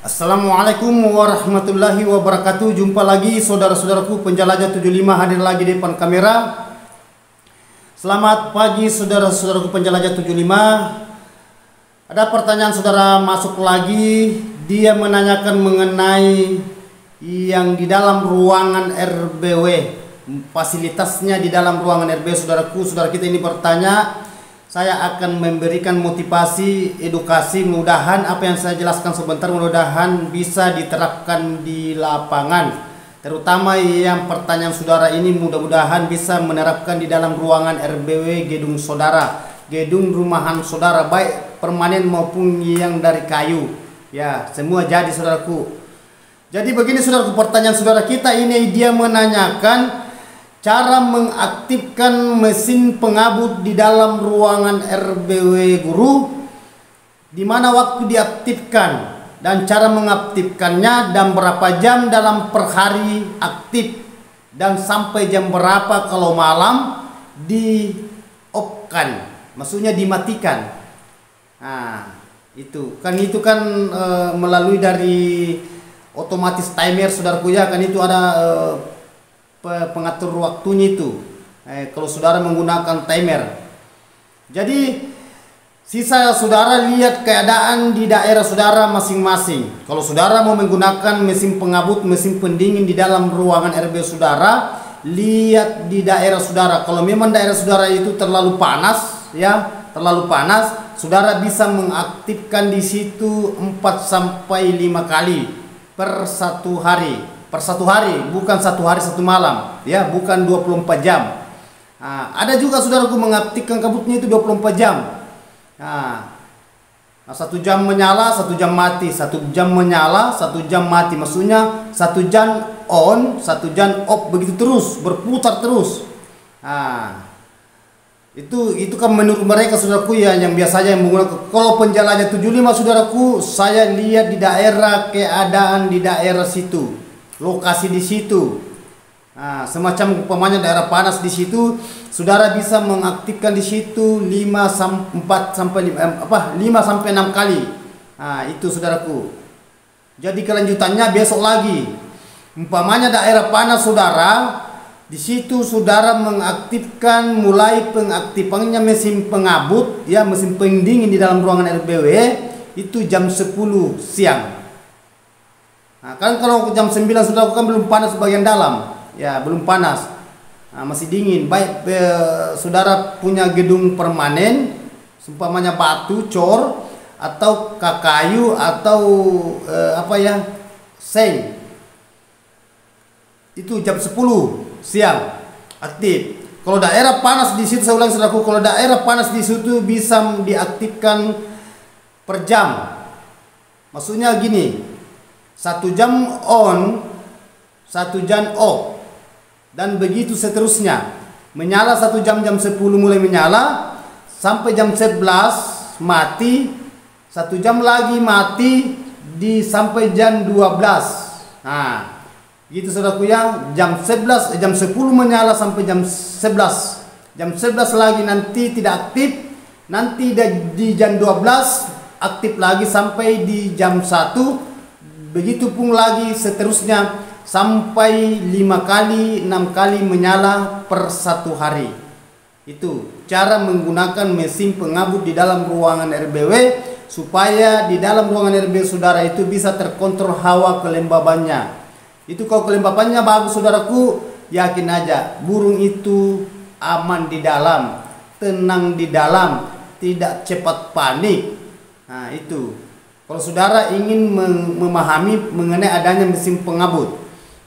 Assalamualaikum warahmatullahi wabarakatuh. Jumpa lagi saudara-saudaraku penjelajah 75 hadir lagi di depan kamera. Selamat pagi saudara-saudaraku penjelajah 75. Ada pertanyaan saudara masuk lagi. Dia menanyakan mengenai yang di dalam ruangan RBW, fasilitasnya di dalam ruangan RBW. Saudaraku, saudara kita ini bertanya. Saya akan memberikan motivasi, edukasi, mudah-mudahan apa yang saya jelaskan sebentar mudah-mudahan bisa diterapkan di lapangan. Terutama yang pertanyaan saudara ini mudah-mudahan bisa menerapkan di dalam ruangan RBW gedung saudara, gedung rumahan saudara, baik permanen maupun yang dari kayu. Ya, semua jadi saudaraku. Jadi begini saudaraku, pertanyaan saudara kita ini dia menanyakan cara mengaktifkan mesin pengabut di dalam ruangan RBW guru, di mana waktu diaktifkan dan cara mengaktifkannya dan berapa jam dalam per hari aktif dan sampai jam berapa kalau malam di off-kan, maksudnya dimatikan. Nah, itu kan melalui dari otomatis timer saudaraku ya, kan itu ada pengatur waktunya itu kalau saudara menggunakan timer. Jadi sisa saudara lihat keadaan di daerah saudara masing-masing. Kalau saudara mau menggunakan mesin pengabut, mesin pendingin di dalam ruangan RBW saudara, lihat di daerah saudara. Kalau memang daerah saudara itu terlalu panas ya, terlalu panas, saudara bisa mengaktifkan di situ 4 sampai 5 kali per satu hari. Per satu hari, bukan satu hari satu malam ya, bukan 24 jam. Ada juga saudaraku mengaktifkan kabutnya itu 24 jam. Nah, 1 jam menyala, 1 jam mati, 1 jam menyala, 1 jam mati. Maksudnya 1 jam on, 1 jam off, begitu terus, berputar terus. Itu kan menurut mereka saudaraku ya, yang biasanya yang menggunakan. Kalau penjelajah 75 saudaraku, saya lihat di daerah keadaan di daerah situ, lokasi di situ. Semacam umpamanya daerah panas di situ, saudara bisa mengaktifkan di situ 5 sampai 6 kali. Itu saudaraku. Jadi kelanjutannya besok lagi. Umpamanya daerah panas saudara, di situ saudara mengaktifkan mulai pengaktifannya mesin pengabut ya, mesin pendingin di dalam ruangan RBW itu jam 10 siang. Kan kalau jam 9 sudah kan belum panas bagian dalam ya, belum panas, masih dingin. Baik saudara punya gedung permanen seumpamanya batu cor atau kayu atau seng, itu jam 10 siang aktif. Kalau daerah panas di situ, saya ulang saudaraku, kalau daerah panas di situ bisa diaktifkan per jam. Maksudnya gini, 1 jam on, 1 jam off, dan begitu seterusnya. Menyala 1 jam, jam 10 mulai menyala sampai jam 11 mati, 1 jam lagi mati sampai jam 12. Gitu saudaraku ya, jam 11, jam 10 menyala sampai jam 11. Jam 11 lagi nanti tidak aktif, nanti di jam 12 aktif lagi sampai di jam 1. Begitu pun lagi seterusnya sampai 5 kali 6 kali menyala per satu hari. Itu cara menggunakan mesin pengabut di dalam ruangan RBW supaya di dalam ruangan RBW saudara itu bisa terkontrol hawa kelembabannya. Itu kalau kelembabannya bagus saudaraku, yakin aja burung itu aman di dalam, tenang di dalam, tidak cepat panik. Itu kalau saudara ingin memahami mengenai adanya mesin pengabut,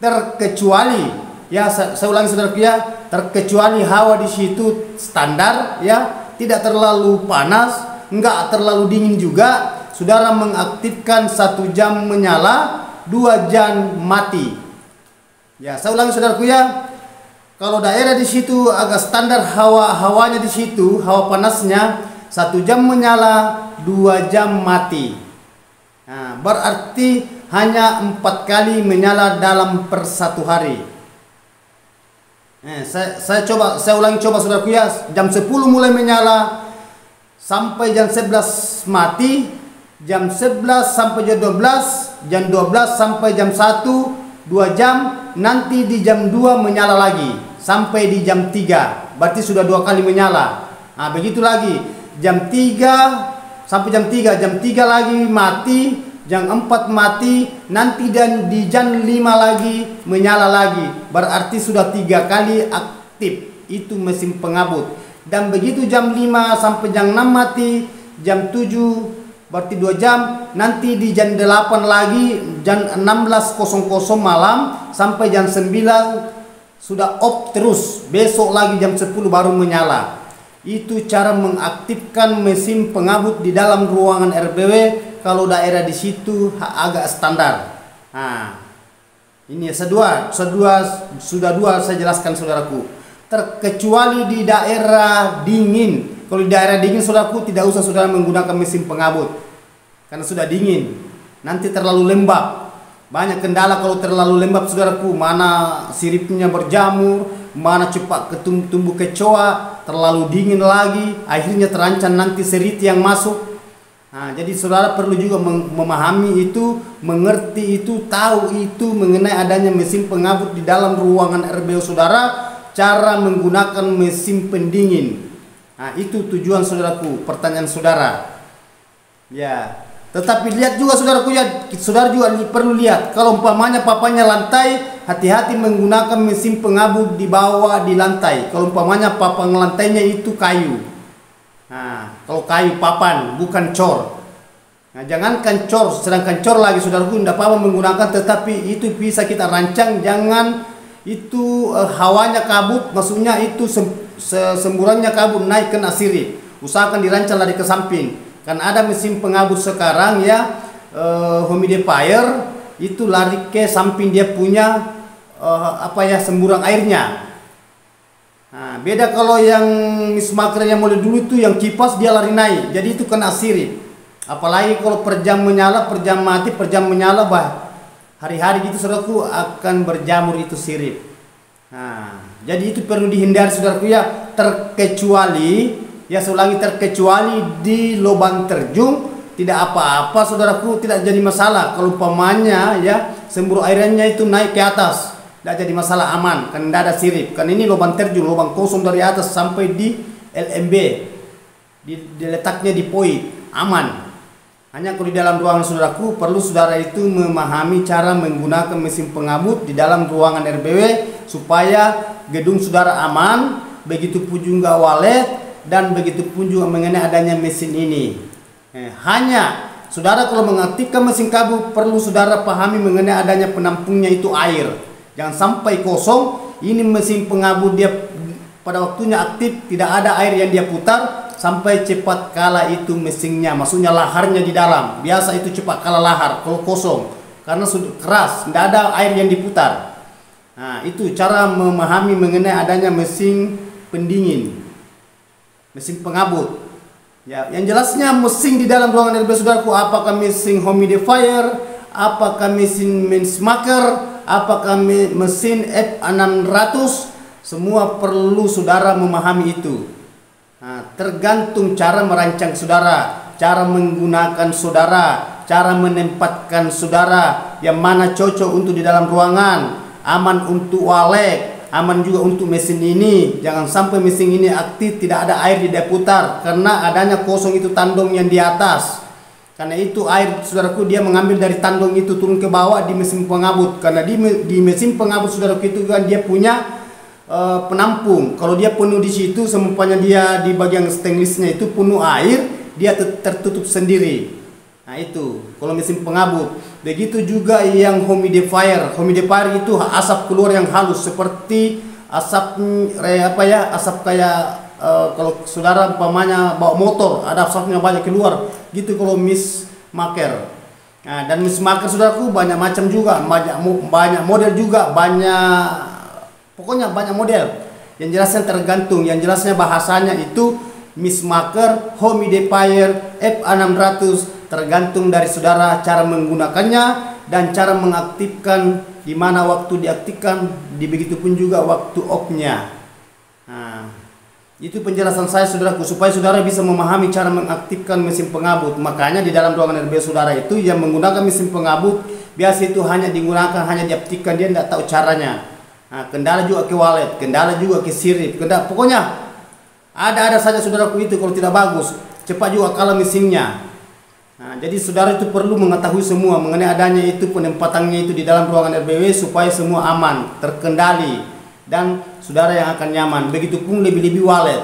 terkecuali ya, saya ulangi saudaraku ya, terkecuali hawa di situ standar ya, tidak terlalu panas, enggak terlalu dingin juga, saudara mengaktifkan 1 jam menyala, 2 jam mati. Ya, saya ulangi saudaraku ya, kalau daerah di situ agak standar hawanya di situ, hawa panasnya 1 jam menyala, 2 jam mati. Berarti hanya 4 kali menyala dalam per satu hari. Saya ulangi coba saudaraku ya, jam 10 mulai menyala sampai jam 11 mati, jam 11 sampai jam 12, jam 12 sampai jam 1, 2 jam, nanti di jam 2 menyala lagi sampai di jam 3, berarti sudah 2 kali menyala. Nah, begitu lagi jam 3 sampai jam 3, jam 3 lagi mati, jam 4 mati, nanti dan di jam 5 lagi menyala lagi, berarti sudah 3 kali aktif itu mesin pengabut. Dan begitu jam 5 sampai jam 6 mati, jam 7 berarti 2 jam, nanti di jam 8 lagi, jam 16.00 malam sampai jam 9 sudah off terus, besok lagi jam 10 baru menyala. Itu cara mengaktifkan mesin pengabut di dalam ruangan RBW kalau daerah di situ agak standar. Nah, ini sudah dua saya jelaskan saudaraku. Terkecuali di daerah dingin. Kalau di daerah dingin saudaraku tidak usah saudara menggunakan mesin pengabut karena sudah dingin, nanti terlalu lembab. Banyak kendala kalau terlalu lembab saudaraku, mana siripnya berjamur, mana cepat tumbuh kecoa, terlalu dingin lagi, akhirnya terancam nanti serit yang masuk. Nah, jadi saudara perlu juga memahami itu, mengerti itu, tahu itu mengenai adanya mesin pengabut di dalam ruangan RBW saudara, cara menggunakan mesin pendingin. Nah, itu tujuan saudaraku, pertanyaan saudara. Ya, tetapi lihat juga saudaraku ya, saudara juga perlu lihat kalau umpamanya papanya lantai, hati-hati menggunakan mesin pengabut di bawah di lantai. Kalau umpamanya papan lantainya itu kayu. Nah, kalau kayu papan bukan cor. Nah, jangankan cor, sedangkan cor lagi saudaraku tidak apa-apa menggunakan, tetapi itu bisa kita rancang jangan itu hawanya kabut, maksudnya itu semburannya kabut naik kena sirip. Usahakan dirancang lari ke samping. Kan ada mesin pengabut sekarang ya, humidifier itu lari ke samping, dia punya semburan airnya. Nah, beda kalau yang mismaker yang mulai dulu itu yang kipas dia lari naik, jadi itu kena sirip. Apalagi kalau per jam menyala, per jam mati, per jam menyala, hari-hari gitu saudaraku akan berjamur itu sirip. Nah, jadi itu perlu dihindari saudaraku ya, terkecuali ya, saya ulangi, terkecuali di lubang terjun tidak apa-apa saudaraku, tidak jadi masalah. Kalau umpamanya ya sembur airnya itu naik ke atas, tidak jadi masalah, aman, kan tidak ada sirip. Kan ini lubang terjun, lubang kosong dari atas sampai di LMB, diletaknya di poin, aman. Hanya kalau di dalam ruangan saudaraku perlu saudara itu memahami cara menggunakan mesin pengabut di dalam ruangan RBW supaya gedung saudara aman, begitu pun juga walet, dan begitu pun juga mengenai adanya mesin ini. Hanya saudara kalau mengaktifkan mesin kabut perlu saudara pahami mengenai adanya penampungnya itu air. Jangan sampai kosong. Ini mesin pengabut dia pada waktunya aktif tidak ada air yang dia putar sampai cepat kalah itu mesinnya, maksudnya laharnya di dalam. Biasa itu cepat kalah lahar kalau kosong karena sudah keras, tidak ada air yang diputar. Nah, itu cara memahami mengenai adanya mesin pendingin, mesin pengabut. Ya, yang jelasnya mesin di dalam ruangan RBW saudaraku, apakah mesin humidifier, apakah mesin mismaker, apakah mesin F600, semua perlu saudara memahami itu. Nah, tergantung cara merancang saudara, cara menggunakan saudara, cara menempatkan saudara, yang mana cocok untuk di dalam ruangan, aman untuk walek, aman juga untuk mesin ini. Jangan sampai mesin ini aktif tidak ada air di putar karena adanya kosong itu tandong yang di atas. Karena itu air saudaraku dia mengambil dari tandong itu turun ke bawah di mesin pengabut. Karena di mesin pengabut saudaraku itu kan dia punya penampung. Kalau dia penuh di situ, semuanya dia di bagian stainlessnya itu penuh air, dia tertutup sendiri. Nah, itu kalau mesin pengabut. Begitu juga yang humidifier. Humidifier itu asap keluar yang halus seperti asap asap kayak kalau saudara umpamanya bawa motor ada asapnya banyak keluar gitu kalau mismaker. Nah, dan mismaker saudaraku banyak macam juga, banyak model juga, pokoknya banyak model. Yang jelasnya tergantung, yang jelasnya bahasanya itu mismaker, humidifier, F600, tergantung dari saudara cara menggunakannya dan cara mengaktifkan, di mana waktu diaktifkan, begitu pun juga waktu off-nya. Nah, Itu penjelasan saya saudaraku, supaya saudara bisa memahami cara mengaktifkan mesin pengabut. Makanya di dalam ruangan RBW saudara itu yang menggunakan mesin pengabut biasa itu hanya digunakan, hanya diaktifkan, dia tidak tahu caranya. Nah, kendala juga ke wallet, kendala juga ke sirip, kendala, pokoknya ada saja saudaraku itu kalau tidak bagus, cepat juga kalah mesinnya. Nah, jadi saudara itu perlu mengetahui semua mengenai adanya itu penempatannya itu di dalam ruangan RBW supaya semua aman, terkendali, dan saudara yang akan nyaman. Begitupun lebih-lebih wallet.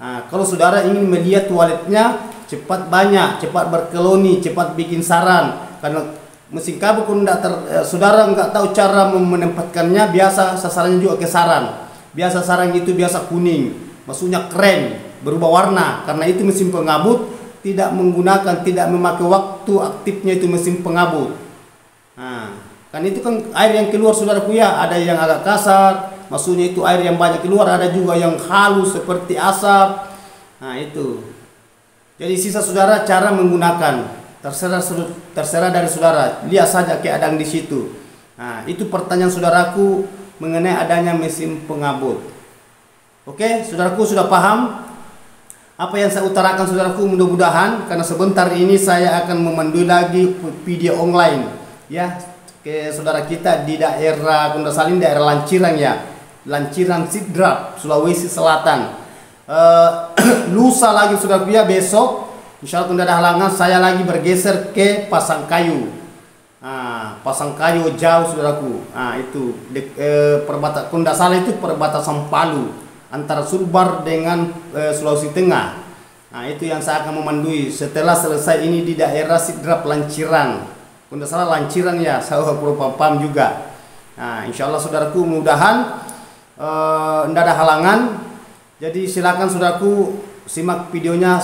Nah, kalau saudara ingin melihat walletnya cepat banyak, cepat berkeloni, cepat bikin saran, karena mesin kabel kalau saudara nggak tahu cara menempatkannya, biasa sasarannya juga ke saran. Biasa saran itu biasa kuning, maksudnya keren, berubah warna, karena itu mesin pengabut tidak menggunakan, tidak memakai waktu aktifnya itu mesin pengabut. Nah, kan itu kan air yang keluar saudaraku ya, ada yang agak kasar, maksudnya itu air yang banyak keluar, ada juga yang halus seperti asap. Nah itu. Jadi sisa saudara cara menggunakan terserah dari saudara. Lihat saja keadaan di situ. Nah, itu pertanyaan saudaraku mengenai adanya mesin pengabut. Oke, saudaraku sudah paham apa yang saya utarakan saudaraku? Mudah-mudahan, karena sebentar ini saya akan memandu lagi video online ya ke saudara kita di daerah Kundasalin, daerah Lanciran ya, Lanciran Sidrap, Sulawesi Selatan. Lusa lagi saudaraku ya, besok insya Allah tidak ada halangan, saya lagi bergeser ke Pasangkayu. Pasangkayu jauh saudaraku. Itu perbatasan Kundasalin, itu perbatasan Palu antara Sulbar dengan Sulawesi Tengah. Nah, itu yang saya akan memandui setelah selesai ini di daerah Sidrap Lanciran. Kalau tidak salah Lanciran ya, saya perlu paham juga. Nah, insya Allah saudaraku, mudah-mudahan tidak ada halangan. Jadi silakan saudaraku simak videonya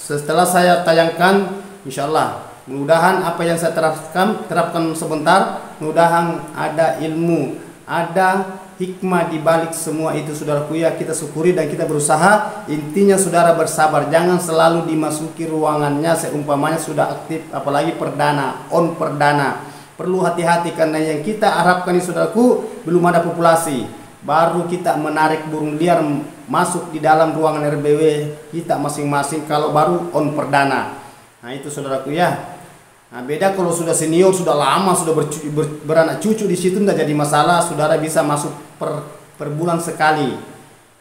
setelah saya tayangkan. Insya Allah, mudah-mudahan apa yang saya terapkan sebentar, mudah-mudahan ada ilmu, ada hikmah di balik semua itu saudaraku ya. Kita syukuri dan kita berusaha. Intinya saudara bersabar, jangan selalu dimasuki ruangannya seumpamanya sudah aktif, apalagi perdana, on perdana. Perlu hati-hati karena yang kita harapkan ini saudaraku, belum ada populasi, baru kita menarik burung liar masuk di dalam ruangan RBW kita masing-masing kalau baru on perdana. Nah itu saudaraku ya. Nah, beda kalau sudah senior, sudah lama, sudah beranak cucu di situ tidak jadi masalah, saudara bisa masuk per bulan sekali,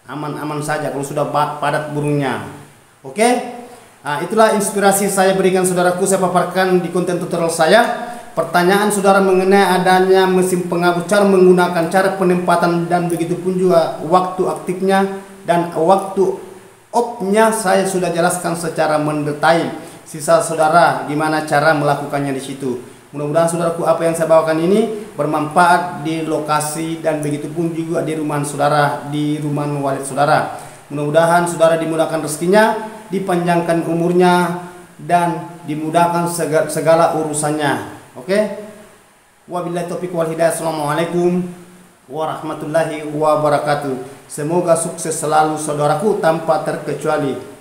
aman-aman saja kalau sudah padat burungnya. Oke, nah, itulah inspirasi saya berikan saudaraku, saya paparkan di konten tutorial saya. Pertanyaan saudara mengenai adanya mesin pengabut, cara menggunakan, cara penempatan, dan begitu pun juga waktu aktifnya dan waktu off-nya saya sudah jelaskan secara mendetail. Sisa saudara gimana cara melakukannya di situ. Mudah-mudahan saudaraku apa yang saya bawakan ini bermanfaat di lokasi dan begitu pun juga di rumah saudara, di rumah walid saudara. Mudah-mudahan saudara dimudahkan rezekinya, dipanjangkan umurnya, dan dimudahkan segala urusannya. Oke? Wabillahi taufiq wal hidayah. Assalamualaikum warahmatullahi wabarakatuh. Semoga sukses selalu saudaraku tanpa terkecuali.